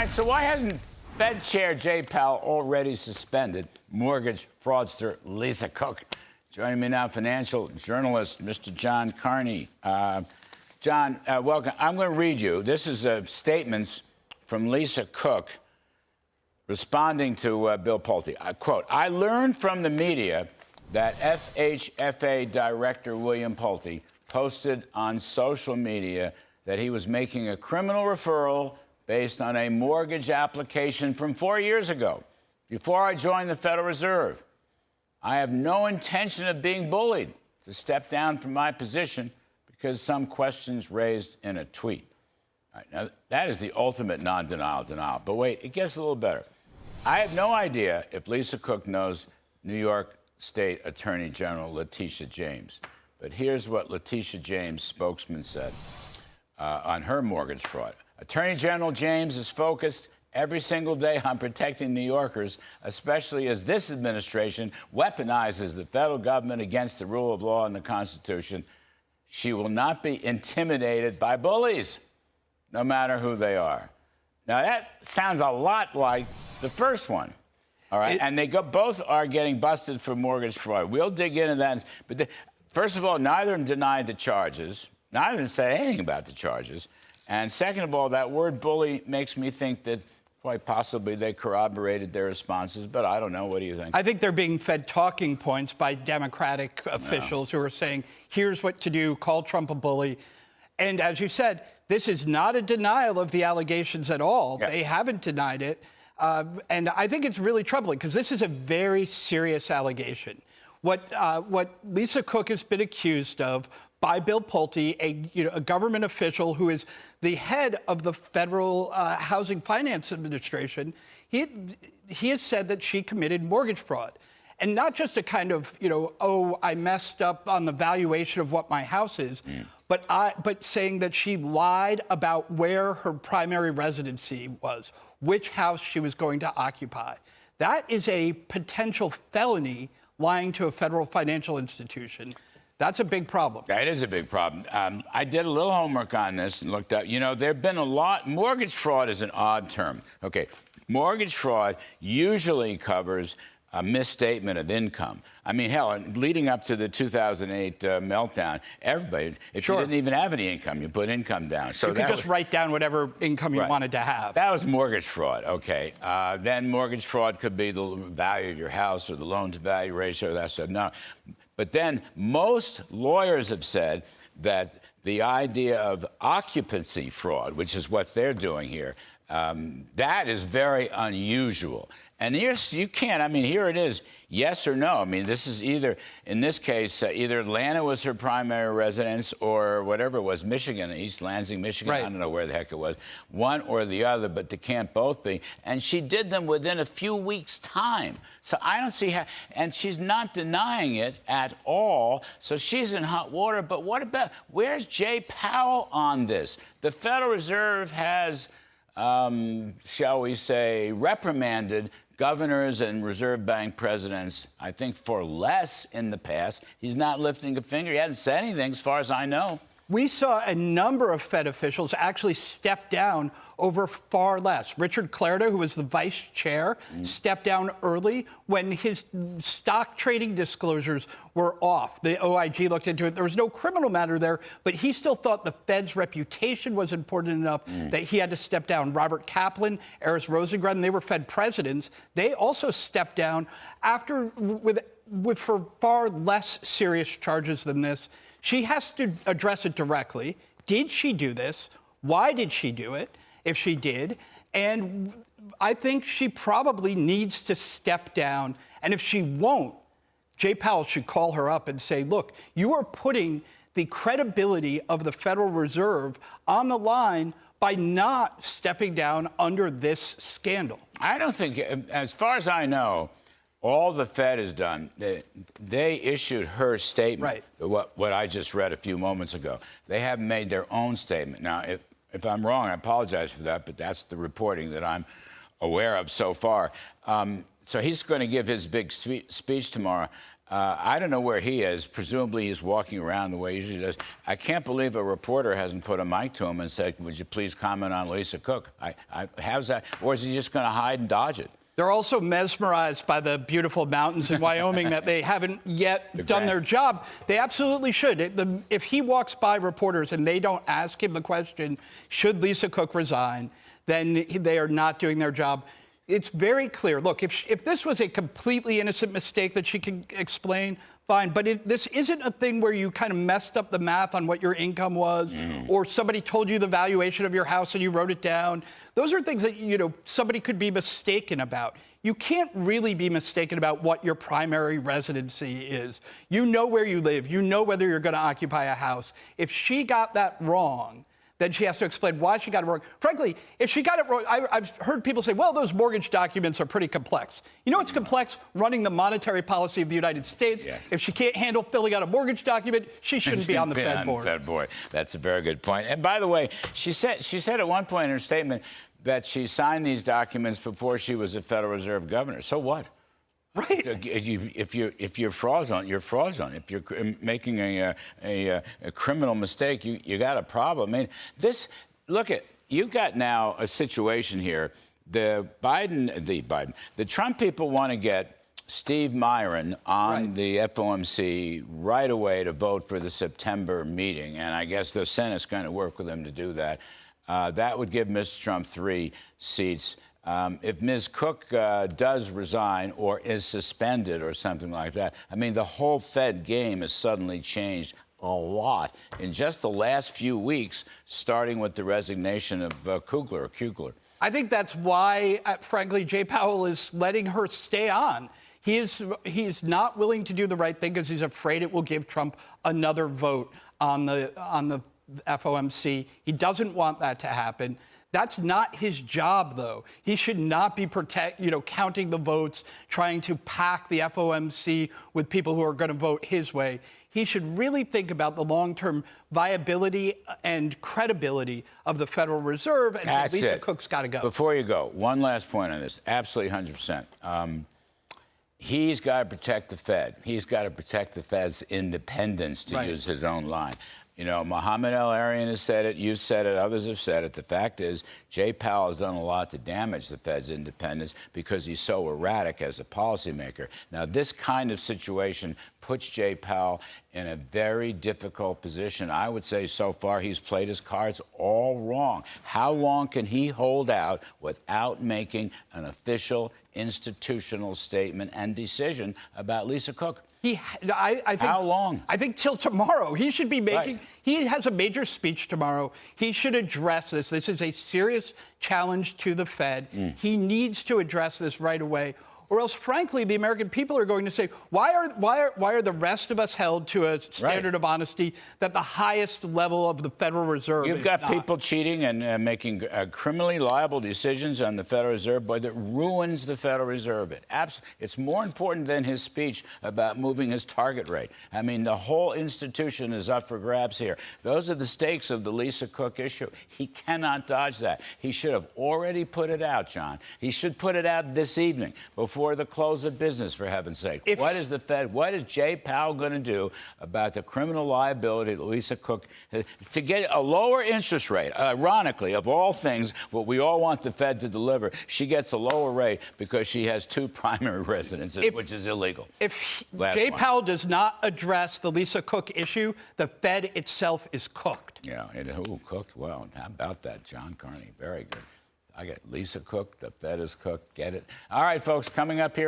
right, so why hasn't Fed Chair Jay Powell already suspended mortgage fraudster Lisa Cook? Joining me now, financial journalist Mr. John Carney. John, welcome. I'm going to read you. This is statements from Lisa Cook responding to Bill Pulte. I quote, "I learned from the media that FHFA Director William Pulte posted on social media that he was making a criminal referral based on a mortgage application from 4 years ago, before I joined the Federal Reserve. I have no intention of being bullied to step down from my position because some questions raised in a tweet." All right, now, that is the ultimate non-denial denial. But wait, it gets a little better. I have no idea if Lisa Cook knows New York State Attorney General Letitia James. But here's what Letitia James' spokesman said on her mortgage fraud. "Attorney General James is focused every single day on protecting New Yorkers, especially as this administration weaponizes the federal government against the rule of law and the Constitution. She will not be intimidated by bullies, no matter who they are." Now, that sounds a lot like the first one. All right. And they both are getting busted for mortgage fraud. We'll dig into that. But first of all, neither of them denied the charges. Neither of them said anything about the charges. And second of all, that word bully makes me think that quite possibly they corroborated their responses. But I don't know. What do you think? I think they're being fed talking points by Democratic officials who are saying, here's what to do, call Trump a bully. And as you said, this is not a denial of the allegations at all. Yeah. They haven't denied it. And I think it's really troubling because this is a very serious allegation. What Lisa Cook has been accused of by Bill Pulte, a government official who is the head of the Federal Housing Finance Administration, he has said that she committed mortgage fraud. And not just a kind of, oh, I messed up on the valuation of what my house is, but saying that she lied about where her primary residency was, which house she was going to occupy. That is a potential felony, lying to a federal financial institution. That's a big problem. That is a big problem. I did a little homework on this and looked up. There have been a lot. Mortgage fraud is an odd term. Okay, mortgage fraud usually covers a misstatement of income. I mean, hell, leading up to the 2008 meltdown, everybody, if you didn't even have any income, you put income down. So you could just write down whatever income you wanted to have. That was mortgage fraud, okay. Then mortgage fraud could be the value of your house or the loan-to-value ratio, that stuff. No. But then most lawyers have said that the idea of occupancy fraud, which is what they're doing here, that is very unusual. And you can't, I mean, here it is, yes or no. I mean, this is either, in this case, either Atlanta was her primary residence or whatever it was, Michigan, East Lansing, Michigan, I don't know where the heck it was, one or the other, but they can't both be. And she did them within a few weeks' time. So I don't see how, and she's not denying it at all, so she's in hot water. But what about, where's Jay Powell on this? The Federal Reserve has, shall we say, reprimanded governors and Reserve Bank presidents, I think, for less in the past. He's not lifting a finger. He hasn't said anything, as far as I know. We saw a number of Fed officials actually step down over far less. Richard Clarida, who was the vice chair, stepped down early when his stock trading disclosures were off. The OIG looked into it. There was no criminal matter there, but he still thought the Fed's reputation was important enough that he had to step down. Robert Kaplan, Eris Rosengren, they were Fed presidents. They also stepped down after for far less serious charges than this. She has to address it directly. Did she do this? Why did she do it, if she did? And I think she probably needs to step down. And if she won't, Jay Powell should call her up and say, look, you are putting the credibility of the Federal Reserve on the line by not stepping down under this scandal. I don't think, as far as I know, all the Fed has done, they issued her statement, what I just read a few moments ago. They haven't made their own statement. Now, if I'm wrong, I apologize for that, but that's the reporting that I'm aware of so far. So he's going to give his big speech tomorrow. I don't know where he is. Presumably he's walking around the way he usually does. I can't believe a reporter hasn't put a mic to him and said, would you please comment on Lisa Cook? How's that? Or is he just going to hide and dodge it? They're also mesmerized by the beautiful mountains in Wyoming that they haven't yet done their job. They absolutely should. If he walks by reporters and they don't ask him the question, should Lisa Cook resign, then they are not doing their job. It's very clear. Look, if this was a completely innocent mistake that she can explain, fine. But this isn't a thing where you kind of messed up the math on what your income was, or somebody told you the valuation of your house and you wrote it down. Those are things that, somebody could be mistaken about. You can't really be mistaken about what your primary residency is. You know where you live. You know whether you're going to occupy a house. If she got that wrong, then she has to explain why she got it wrong. Frankly, if she got it wrong, I've heard people say, well, those mortgage documents are pretty complex. You know what's complex? Running the monetary policy of the United States. Yeah. If she can't handle filling out a mortgage document, she shouldn't be on the Fed board. That's a very good point. And by the way, she said at one point in her statement that she signed these documents before she was a Federal Reserve governor. So what? Right. If you're fraudulent, you're fraudulent. If you're making a criminal mistake, you got a problem. I mean, you've got now a situation here. The Trump people want to get Steve Myron on the FOMC right away to vote for the September meeting, and I guess the Senate's going to work with him to do that. That would give Mr. Trump 3 seats. If Ms. Cook does resign or is suspended or something like that, I mean, the whole Fed game has suddenly changed a lot in just the last few weeks, starting with the resignation of Kudlow. I think that's why, frankly, Jay Powell is letting her stay on. He's not willing to do the right thing because he's afraid it will give Trump another vote on the FOMC. He doesn't want that to happen. That's not his job, though. He should not be counting the votes, trying to pack the FOMC with people who are going to vote his way. He should really think about the long-term viability and credibility of the Federal Reserve, and Lisa Cook's got to go. Before you go, one last point on this. Absolutely 100%. He's got to protect the Fed. He's got to protect the Fed's independence, to use his own line. Mohammed El-Arian has said it, you've said it, others have said it. The fact is, Jay Powell has done a lot to damage the Fed's independence because he's so erratic as a policymaker. Now, this kind of situation puts Jay Powell in a very difficult position. I would say so far he's played his cards all wrong. How long can he hold out without making an official institutional statement and decision about Lisa Cook? I think, how long? I think till tomorrow. He should be making. He has a major speech tomorrow. He should address this. This is a serious challenge to the Fed. He needs to address this right away. Or else, frankly, the American people are going to say, why are the rest of us held to a standard of honesty that the highest level of the Federal Reserve You've is got not? people cheating and making criminally liable decisions on the Federal Reserve Board that ruins the Federal Reserve. It's more important than his speech about moving his target rate. I mean, the whole institution is up for grabs here. Those are the stakes of the Lisa Cook issue. He cannot dodge that. He should have already put it out, John. He should put it out this evening before the close of business, for heaven's sake. What is the Fed, what is Jay Powell going to do about the criminal liability that Lisa Cook has, to get a lower interest rate? Ironically, of all things, what we all want the Fed to deliver, she gets a lower rate because she has 2 primary residences, which is illegal. If Jay Powell does not address the Lisa Cook issue, the Fed itself is cooked. Yeah, cooked? Well, how about that, John Carney? Very good. I get Lisa Cook, the Fed is cooked. Get it? All right, folks, coming up here.